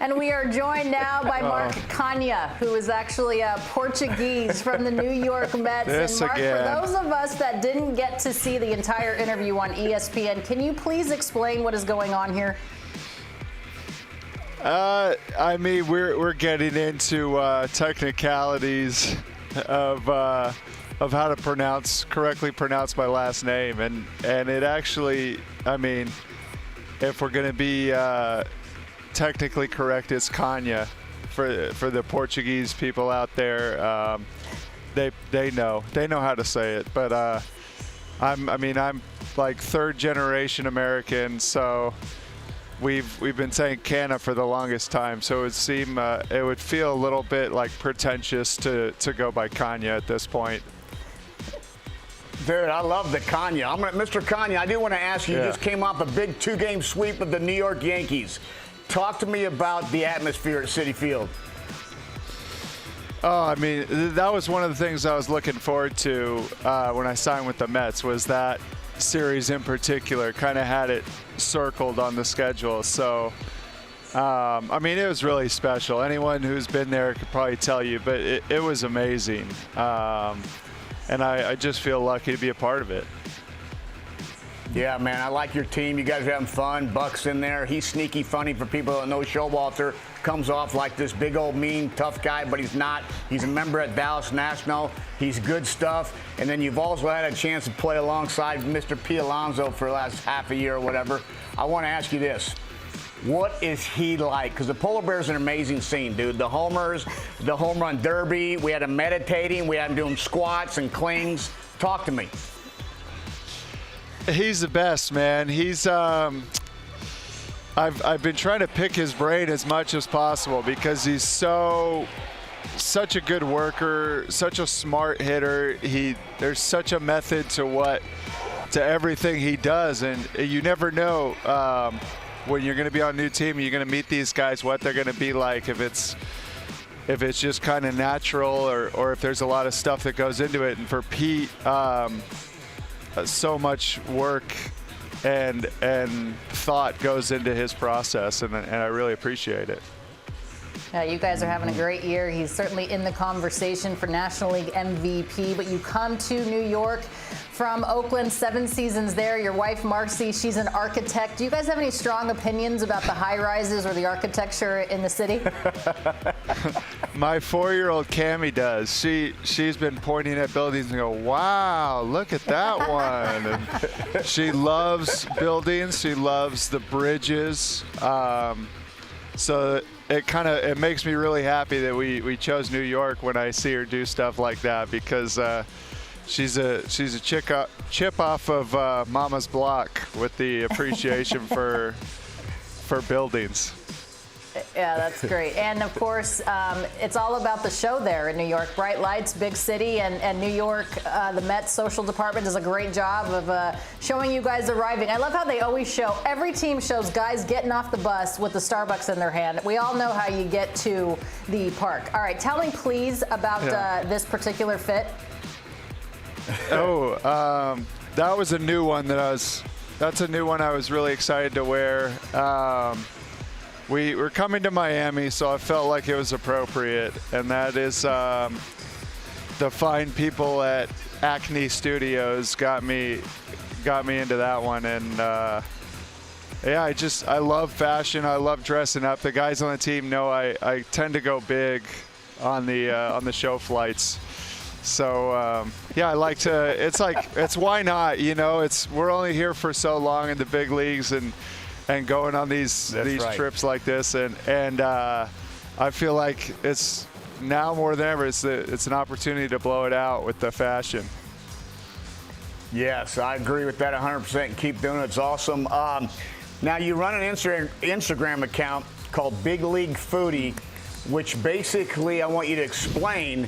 And we are joined now by Mark Canha, who is actually a Portuguese from the New York Mets. This and Mark, again. for those of us that didn't get to see the entire interview on ESPN, can you please explain what is going on here? I mean, we're getting into technicalities of how to correctly pronounce my last name, and it actually, I mean, if we're going to be technically correct, it's Canha for the Portuguese people out there. They know how to say it, but I'm like third generation American, so we've been saying Canha for the longest time, so it would feel a little bit like pretentious to go by Canha at this point. Dude, I love the Canha. Mr. Canha, I do want to ask you, you just came off a big 2-game sweep of the New York Yankees. Talk to me about the atmosphere at Citi Field. Oh, I mean, that was one of the things I was looking forward to when I signed with the Mets, was that series in particular. Kind of had it circled on the schedule. So, I mean, it was really special. Anyone who's been there could probably tell you, but it was amazing. And I just feel lucky to be a part of it. Yeah, man, I like your team. You guys are having fun. Buck's in there. He's sneaky funny for people that know Showalter. Comes off like this big old mean, tough guy, but he's not. He's a member at Dallas National. He's good stuff. And then you've also had a chance to play alongside Mr. Pete Alonso for the last half a year or whatever. I want to ask you this. What is he like? Because the Polar Bear's an amazing scene, dude. The homers, the home run derby. We had him meditating. We had him doing squats and clings. Talk to me. He's the best, man. He's I've been trying to pick his brain as much as possible because he's such a good worker, such a smart hitter. There's such a method to everything he does, and you never know when you're going to be on a new team, you're going to meet these guys, what they're going to be like, if it's just kind of natural or if there's a lot of stuff that goes into it. And for Pete, so much work and thought goes into his process, and I really appreciate it. You guys are having a great year. He's certainly in the conversation for National League MVP, but you come to New York from Oakland, 7 seasons there. Your wife, Marcy, she's an architect. Do you guys have any strong opinions about the high-rises or the architecture in the city? My 4-year-old Cammy does. She's been pointing at buildings and go, wow, look at that one. And she loves buildings. She loves the bridges. So it makes me really happy that we chose New York when I see her do stuff like that, because she's a chip off of Mama's block with the appreciation for buildings. Yeah, that's great. And of course, it's all about the show there in New York. Bright lights, big city, and New York, the Mets social department does a great job of showing you guys arriving. I love how they always show, every team shows guys getting off the bus with the Starbucks in their hand. We all know how you get to the park. All right, tell me please about this particular fit. That was a new one that's a new one I was really excited to wear. We were coming to Miami, so I felt like it was appropriate, and that is the fine people at Acne Studios got me into that one. And I love fashion. I love dressing up. The guys on the team know I tend to go big on the show flights. So I like to. It's why not? You know, we're only here for so long in the big leagues, and going on these trips like this, and I feel like it's now more than ever, it's an opportunity to blow it out with the fashion. Yes, I agree with that 100%. And keep doing it. It's awesome. Now you run an Instagram account called Big League Foodie, which basically I want you to explain.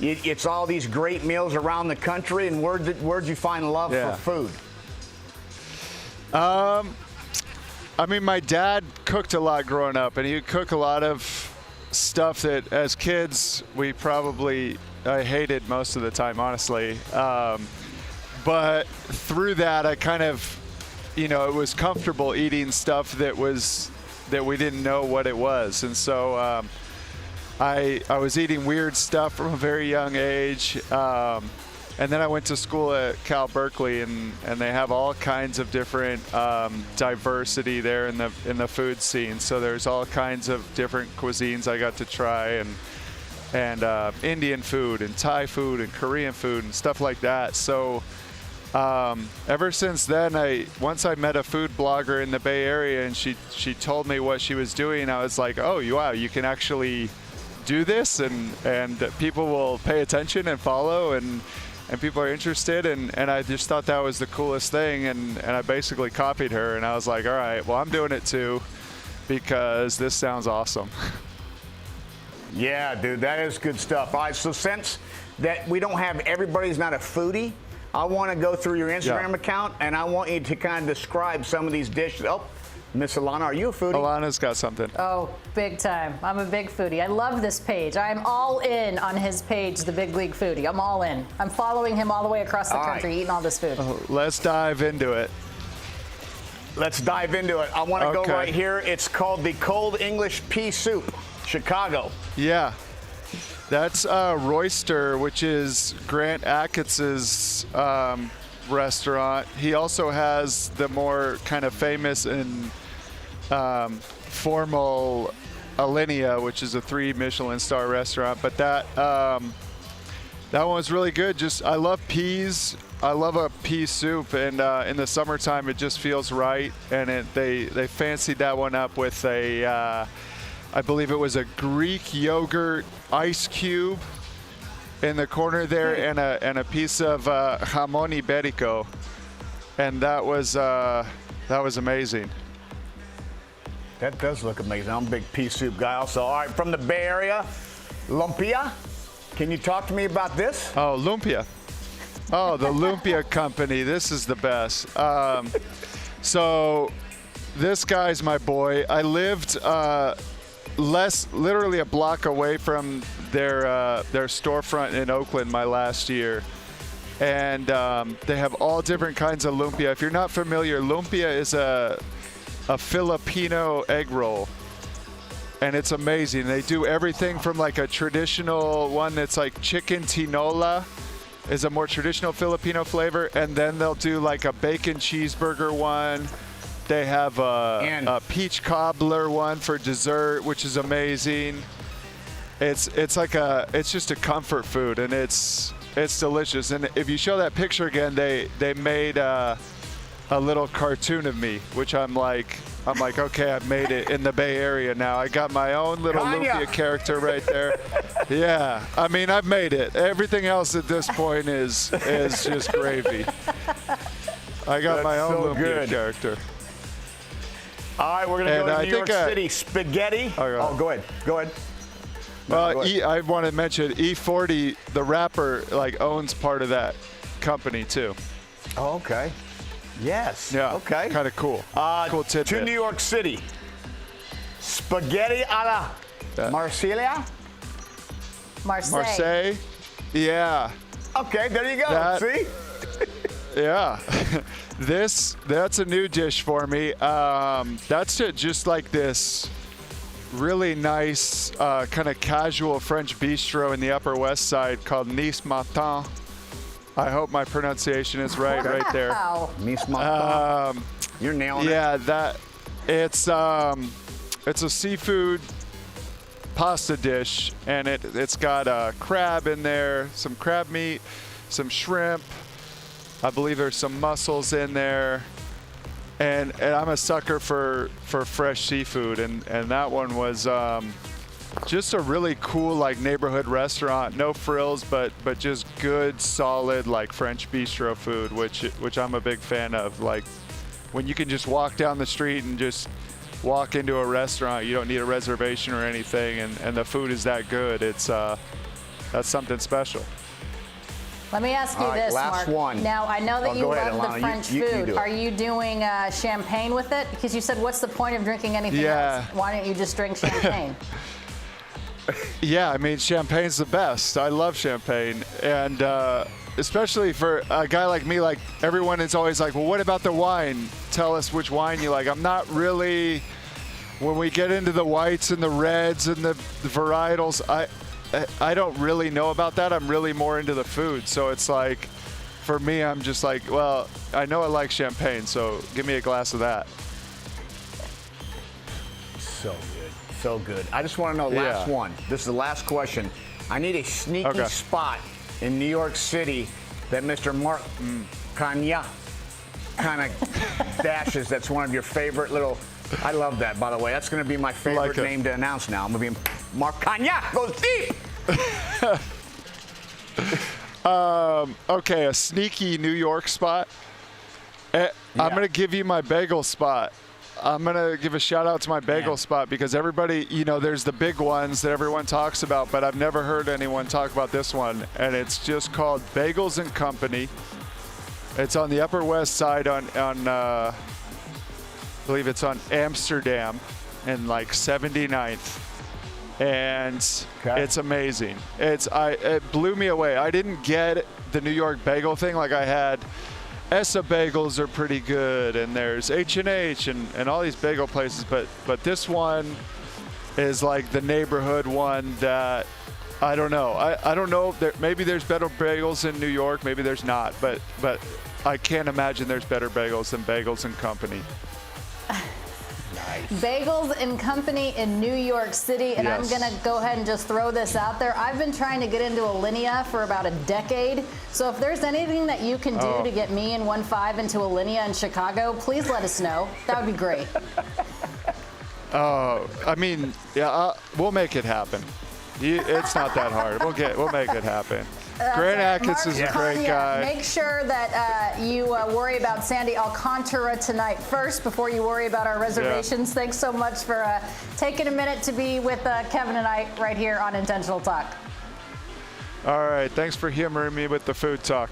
It's all these great meals around the country, and where'd you find love for food? I mean, my dad cooked a lot growing up, and he would cook a lot of stuff that as kids we probably hated most of the time, honestly. But through that, I kind of, it was comfortable eating stuff that was that we didn't know what it was. And so I was eating weird stuff from a very young age. And then I went to school at Cal Berkeley, and they have all kinds of different diversity there in the food scene. So there's all kinds of different cuisines I got to try, and Indian food and Thai food and Korean food and stuff like that. So ever since then, once I met a food blogger in the Bay Area, and she told me what she was doing, I was like, oh wow, you can actually do this, and people will pay attention and follow, and people are interested, and I just thought that was the coolest thing, and I basically copied her, and I was like, all right, well, I'm doing it too, because this sounds awesome. Yeah, dude, that is good stuff. All right, so since that we don't have everybody's not a foodie, I want to go through your Instagram account, and I want you to kind of describe some of these dishes. Oh, Miss Alana, are you a foodie? Alana's got something. Oh, big time. I'm a big foodie. I love this page. I'm all in on his page, The Big League Foodie. I'm all in. I'm following him all the way across the country, eating all this food. Oh, let's dive into it. Let's dive into it. I want to go right here. It's called the Cold English Pea Soup, Chicago. Yeah. That's Royster, which is Grant Achatz' restaurant. He also has the more kind of famous and formal Alinea, which is a 3 Michelin star restaurant. But that one was really good. I love peas. I love a pea soup, and in the summertime it just feels right. And they fancied that one up with I believe it was a Greek yogurt ice cube in the corner there, and a piece of jamon iberico, and that was amazing. That does look amazing. I'm a big pea soup guy also. All right, from the Bay Area, Lumpia. Can you talk to me about this? Oh, Lumpia. Oh, the Lumpia Company. This is the best. So this guy's my boy. I lived literally a block away from their storefront in Oakland my last year, and they have all different kinds of lumpia. If you're not familiar, lumpia is a Filipino egg roll, and it's amazing. They do everything from like a traditional one that's like chicken tinola, is a more traditional Filipino flavor, and then they'll do like a bacon cheeseburger one. They have a peach cobbler one for dessert, which is amazing. It's just a comfort food, and it's delicious. And if you show that picture again, they made a little cartoon of me, which I'm like, okay, I've made it in the Bay Area now. I got my own little Lumpia character right there. Yeah, I mean, I've made it. Everything else at this point is just gravy. I got my own Lumpia character. All right, we're going to go to New York City. Spaghetti. Oh, go ahead. Go ahead. Well, I want to mention E40, the rapper, owns part of that company too. Oh, okay. Yes. Yeah. Okay. Kind of cool. Cool tidbit. To New York City. Spaghetti a la Marsiglia? Marseille. Yeah. Okay, there you go. See? Yeah. That's a new dish for me. That's just like this really nice kind of casual French bistro in the Upper West Side called Nice Matin. I hope my pronunciation is right there. Nice Matin. You're nailing it. Yeah, it's a seafood pasta dish, and it's got crab in there, some crab meat, some shrimp. I believe there's some mussels in there, and I'm a sucker for fresh seafood, and that one was just a really cool neighborhood restaurant, no frills, but just good solid French bistro food, which I'm a big fan of. When you can just walk down the street and just walk into a restaurant, you don't need a reservation or anything, and the food is that good. That's something special. Let me ask you this, last Mark. one. Now, I know that you ahead, love Alana. the French You food. do it. Are you doing champagne with it? Because you said, what's the point of drinking anything else? Why don't you just drink champagne? Yeah, I mean, champagne's the best. I love champagne. And especially for a guy like me, everyone is always like, well, what about the wine? Tell us which wine you like. I'm not really when we get into the whites and the reds and the varietals, I don't really know about that. I'm really more into the food. So it's like, for me, I'm just like, well, I know I like champagne, so give me a glass of that. So good. So good. I just want to know, last one. This is the last question. I need a sneaky spot in New York City that Mr. Mark Canha kind of dashes. That's one of your favorite little... I love that, by the way. That's going to be my favorite name to announce now. I'm going to be Mark Canha goes deep. Okay, a sneaky New York spot. I'm going to give you my bagel spot. I'm going to give a shout out to my bagel spot because everybody, you know, there's the big ones that everyone talks about, but I've never heard anyone talk about this one. And it's just called Bagels and Company. It's on the Upper West Side on I believe it's on Amsterdam and like 79th. And it's amazing. It blew me away. I didn't get the New York bagel thing like I had. Essa Bagels are pretty good, and there's H&H and all these bagel places, but this one is like the neighborhood one that I don't know. I don't know. Maybe there's better bagels in New York. Maybe there's not. But I can't imagine there's better bagels than Bagels and Company. Bagels and Company in New York City, and I'm going to go ahead and just throw this out there. I've been trying to get into Alinea for about a decade, so if there's anything that you can do to get me and 1-5 into Alinea in Chicago, please let us know. That would be great. I mean, we'll make it happen. It's not that hard. We'll make it happen. Grant Atkins is a great guy. Make sure that you worry about Sandy Alcantara tonight first before you worry about our reservations. Thanks so much for taking a minute to be with Kevin and I right here on Intentional Talk. All right. Thanks for humoring me with the food talk.